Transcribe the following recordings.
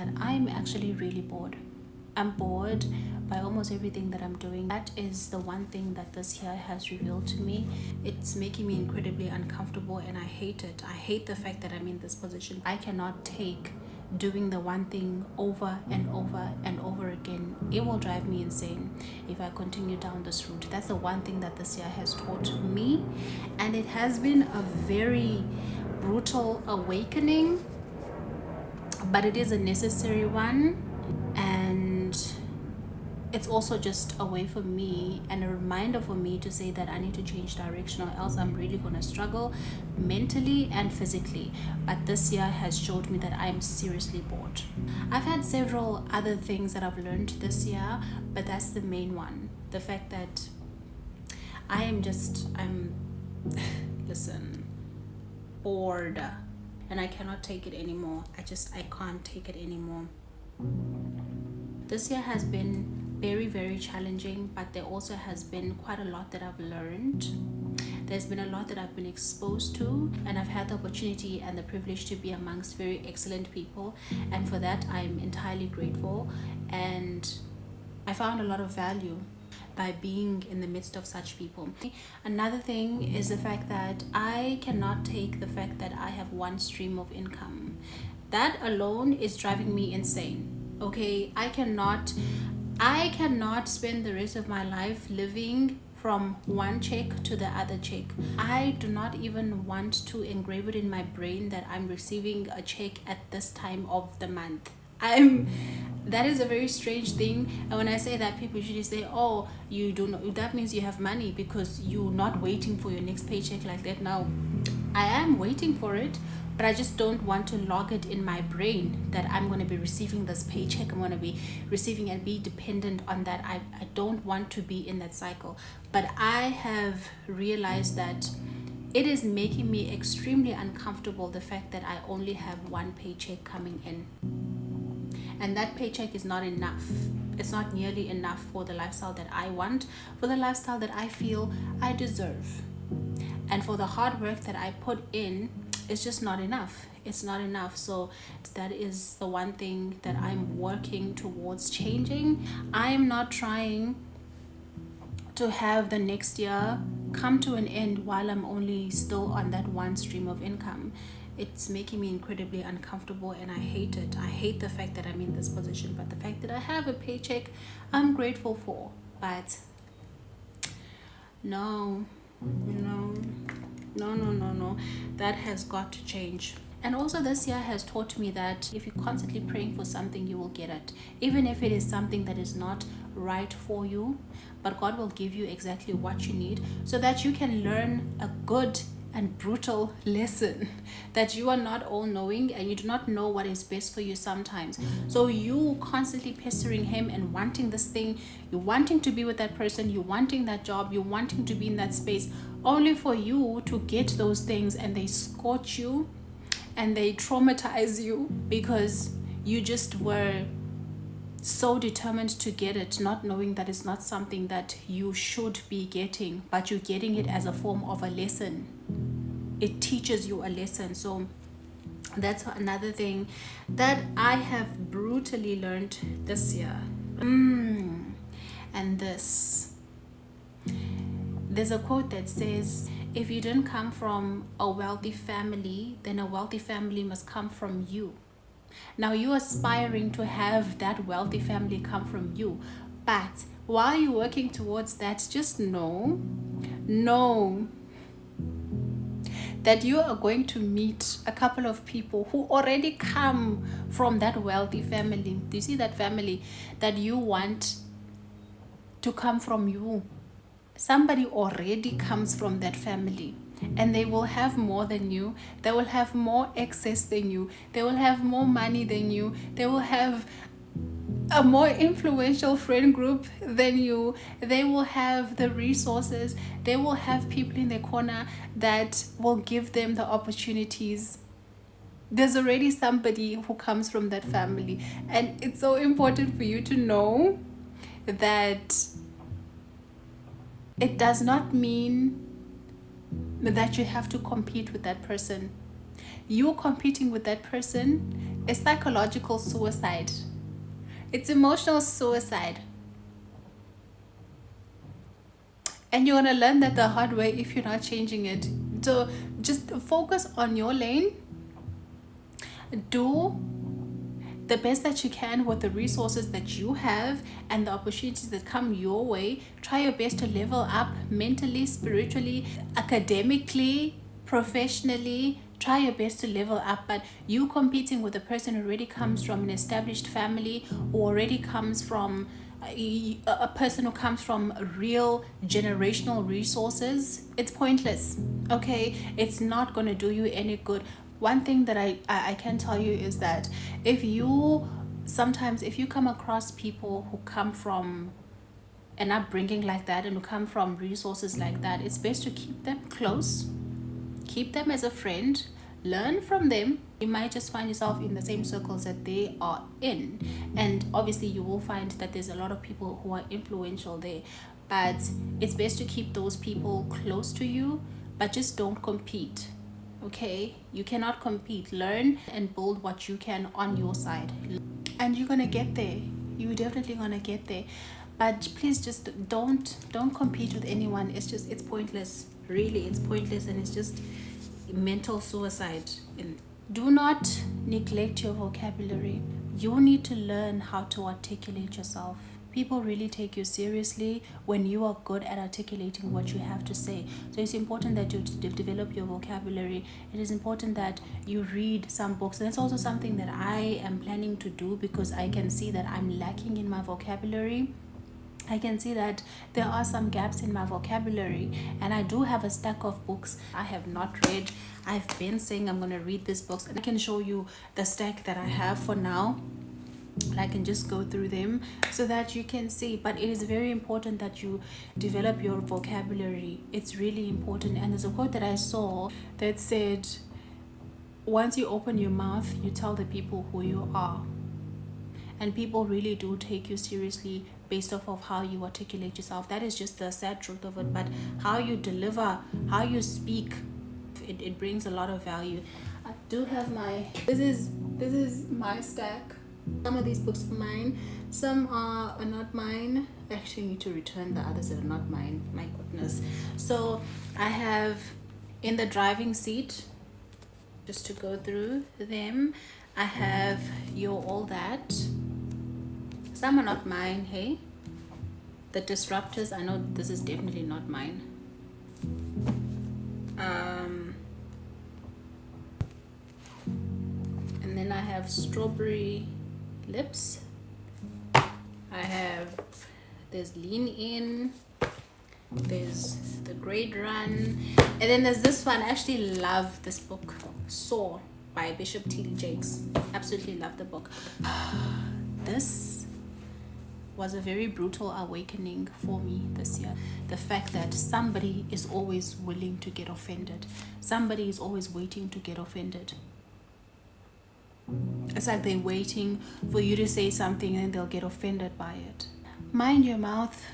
And I'm actually really bored. I'm bored by almost everything that I'm doing. That is the one thing that this year has revealed to me. It's making me incredibly uncomfortable and I hate it. I hate the fact that I'm in this position. I cannot take doing the one thing over and over and over again. It will drive me insane if I continue down this route. That's the one thing that this year has taught me, and it has been a very brutal awakening, but it is a necessary one. And it's also just a way for me and a reminder for me to say that I need to change direction, or else I'm really going to struggle mentally and physically. But this year has showed me that I'm seriously bored. I've had several other things that I've learned this year, but that's the main one. The fact that I'm listen, bored, and I cannot take it anymore. I can't take it anymore. This year has been very, very challenging, but there also has been quite a lot that I've learned. There's been a lot that I've been exposed to, and I've had the opportunity and the privilege to be amongst very excellent people, and for that I'm entirely grateful. And I found a lot of value by being in the midst of such people. Another thing is the fact that I cannot take the fact that I have one stream of income. That alone is driving me insane. Okay, I cannot spend the rest of my life living from one check to the other check. I do not even want to engrave it in my brain that I'm receiving a check at this time of the month. That is a very strange thing. And when I say that, people usually say, oh, you do not, that means you have money because you're not waiting for your next paycheck like that. Now I am waiting for it, but I just don't want to log it in my brain that I'm going to be receiving this paycheck. I'm going to be receiving and be dependent on that. I don't want to be in that cycle. But I have realized that it is making me extremely uncomfortable, the fact that I only have one paycheck coming in. And that paycheck is not enough. It's not nearly enough for the lifestyle that I want, for the lifestyle that I feel I deserve. And for the hard work that I put in, it's just not enough. It's not enough. So that is the one thing that I'm working towards changing. I am not trying to have the next year come to an end while I'm only still on that one stream of income. It's making me incredibly uncomfortable and I hate it. I hate the fact that I'm in this position, but the fact that I have a paycheck, I'm grateful for. But no, that has got to change. And also this year has taught me that if you're constantly praying for something, you will get it, even if it is something that is not right for you. But God will give you exactly what you need so that you can learn a good and brutal lesson, that you are not all knowing and you do not know what is best for you sometimes. So you constantly pestering him and wanting this thing, you wanting to be with that person, you wanting that job, you wanting to be in that space, only for you to get those things and they scorch you and they traumatize you because you just were so determined to get it, not knowing that it's not something that you should be getting, but you're getting it as a form of a lesson. It teaches you a lesson. So that's another thing that I have brutally learned this year. And there's a quote that says, if you didn't come from a wealthy family, then a wealthy family must come from you. Now you're aspiring to have that wealthy family come from you, but while you're working towards that, just know that you are going to meet a couple of people who already come from that wealthy family. Do you see that family that you want to come from you? Somebody already comes from that family, and they will have more than you. They will have more access than you. They will have more money than you. They will have a more influential friend group than you. They will have the resources. They will have people in their corner that will give them the opportunities. There's already somebody who comes from that family, and it's so important for you to know that it does not mean that you have to compete with that person. You competing with that person It's psychological suicide. It's emotional suicide. And you're going to learn that the hard way if you're not changing it. So just focus on your lane. Do the best that you can with the resources that you have and the opportunities that come your way. Try your best to level up mentally, spiritually, academically, professionally. Try your best to level up. But you competing with a person who already comes from an established family, or already comes from a person who comes from real generational resources, it's pointless. Okay, it's not going to do you any good. One thing that I can tell you is that if you come across people who come from an upbringing like that and who come from resources like that, it's best to keep them close, keep them as a friend, learn from them. You might just find yourself in the same circles that they are in, and obviously you will find that there's a lot of people who are influential there, but it's best to keep those people close to you, but just don't compete. Okay, you cannot compete. Learn and build what you can on your side, and you're gonna get there. You're definitely gonna get there. But please just don't compete with anyone. It's pointless. Really, it's pointless, and it's just mental suicide. Do not neglect your vocabulary. You need to learn how to articulate yourself. People really take you seriously when you are good at articulating what you have to say. So it's important that you develop your vocabulary. It is important that you read some books. And it's also something that I am planning to do, because I can see that I'm lacking in my vocabulary. I can see that there are some gaps in my vocabulary, and I do have a stack of books I have not read. I've been saying I'm going to read these books, and I can show you the stack that I have for now. I can just go through them so that you can see. But it is very important that you develop your vocabulary. It's really important. And there's a quote that I saw that said, once you open your mouth, you tell the people who you are. And people really do take you seriously based off of how you articulate yourself. That is just the sad truth of it. But how you deliver, how you speak, it brings a lot of value. I do have this is my stack. Some of these books are mine, some are not mine. I actually need to return the others that are not mine. My goodness. So I have in the driving seat, just to go through them, I have You're All That. Some are not mine. Hey, The Disruptors, I know this is definitely not mine. And then I have Strawberry Lips. There's Lean In, there's The Great Run, and then there's this one. I actually love this book, Soar by Bishop T.D. Jakes. Absolutely love the book. This was a very brutal awakening for me this year. The fact that somebody is always willing to get offended. Somebody is always waiting to get offended. It's like they're waiting for you to say something and they'll get offended by it. Mind your mouth.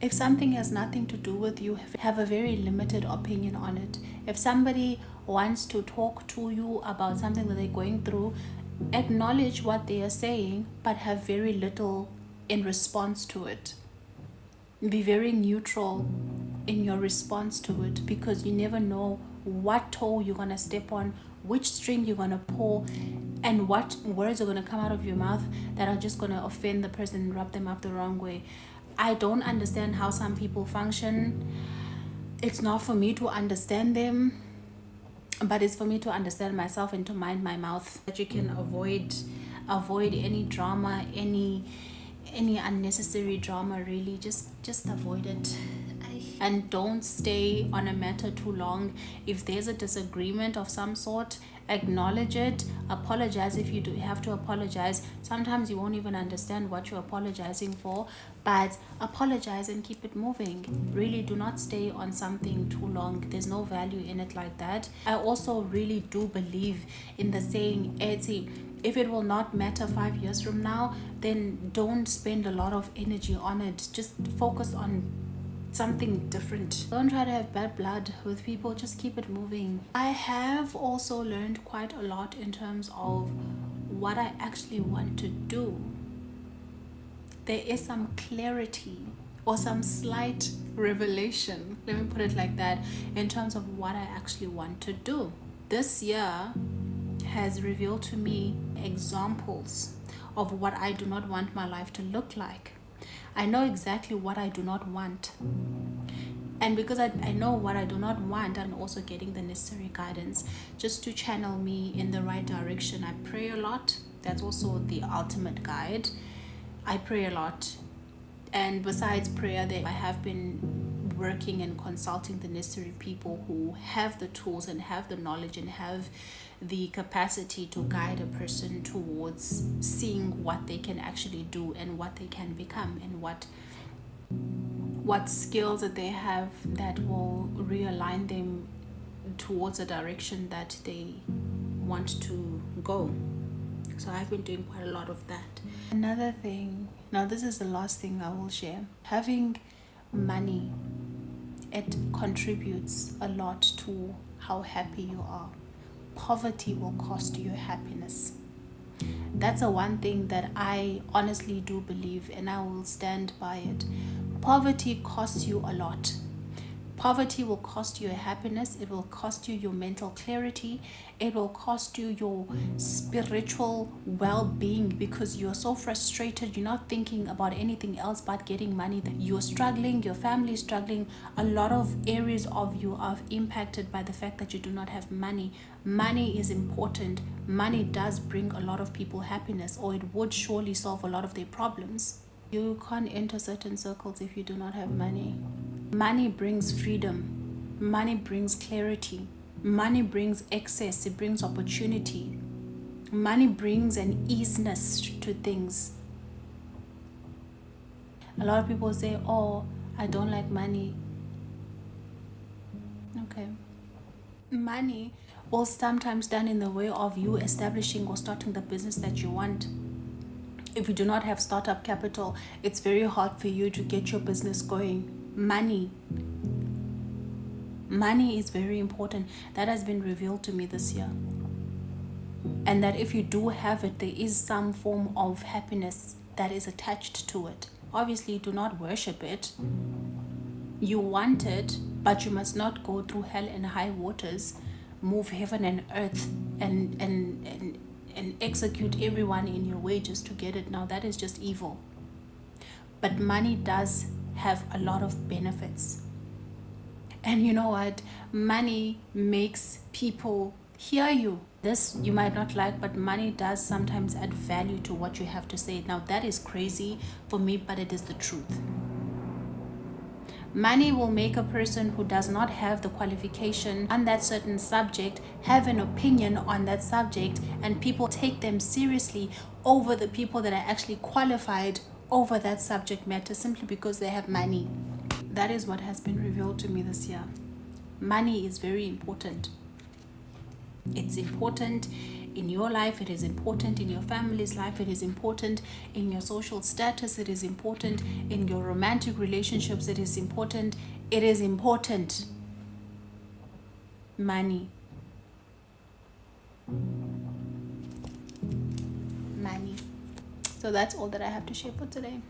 If something has nothing to do with you, have a very limited opinion on it. If somebody wants to talk to you about something that they're going through, acknowledge what they are saying, but have very little in response to it. Be very neutral in your response to it, because you never know what toe you're going to step on, which string you're going to pull, and what words are going to come out of your mouth that are just going to offend the person and rub them up the wrong way. I don't understand how some people function. It's not for me to understand them, but it's for me to understand myself and to mind my mouth. That you can avoid any drama, any unnecessary drama. Really, just avoid it. And don't stay on a matter too long. If there's a disagreement of some sort, acknowledge it, apologize if you do have to apologize. Sometimes you won't even understand what you're apologizing for, but apologize and keep it moving. Really, do not stay on something too long. There's no value in it like that. I also really do believe in the saying, Etsy, if it will not matter 5 years from now, then don't spend a lot of energy on it. Just focus on something different. Don't try to have bad blood with people. Just keep it moving. I have also learned quite a lot in terms of what I actually want to do. There is some clarity or some slight revelation, let me put it like that, in terms of what I actually want to do. This year has revealed to me examples of what I do not want my life to look like. I know exactly what I do not want. And because I know what I do not want, I'm also getting the necessary guidance just to channel me in the right direction. I pray a lot. That's also the ultimate guide. I pray a lot. And besides prayer, I have been working and consulting the necessary people who have the tools and have the knowledge and have the capacity to guide a person towards seeing what they can actually do and what they can become, and what skills that they have that will realign them towards a direction that they want to go. So I've been doing quite a lot of that. Another thing, now this is the last thing I will share. Having money, it contributes a lot to how happy you are. Poverty will cost you happiness. That's the one thing that I honestly do believe, and I will stand by it. Poverty costs you a lot. Poverty will cost you happiness. It will cost you your mental clarity. It will cost you your spiritual well-being, because you're so frustrated. You're not thinking about anything else but getting money. You're struggling. Your family is struggling. A lot of areas of you are impacted by the fact that you do not have money. Money is important. Money does bring a lot of people happiness, or it would surely solve a lot of their problems. You can't enter certain circles if you do not have money. Money brings freedom. Money brings clarity. Money brings access. It brings opportunity. Money brings an easiness to things. A lot of people say, oh, I don't like money. Okay. Money will sometimes stand in the way of you establishing or starting the business that you want. If you do not have startup capital, it's very hard for you to get your business going. Money is very important. That has been revealed to me this year. And that if you do have it, there is some form of happiness that is attached to it. Obviously, do not worship it. You want it, but you must not go through hell and high waters, move heaven and earth, and execute everyone in your way just to get it. Now, that is just evil. But money does have a lot of benefits. And you know what? Money makes people hear you. This you might not like, but money does sometimes add value to what you have to say. Now, that is crazy for me, but it is the truth. Money will make a person who does not have the qualification on that certain subject have an opinion on that subject, and people take them seriously over the people that are actually qualified over that subject matter simply because they have money. That is what has been revealed to me this year. Money is very important. It's important in your life. It is important in your family's life. It is important in your social status. It is important in your romantic relationships. It is important. It is important. Money. So that's all that I have to share for today.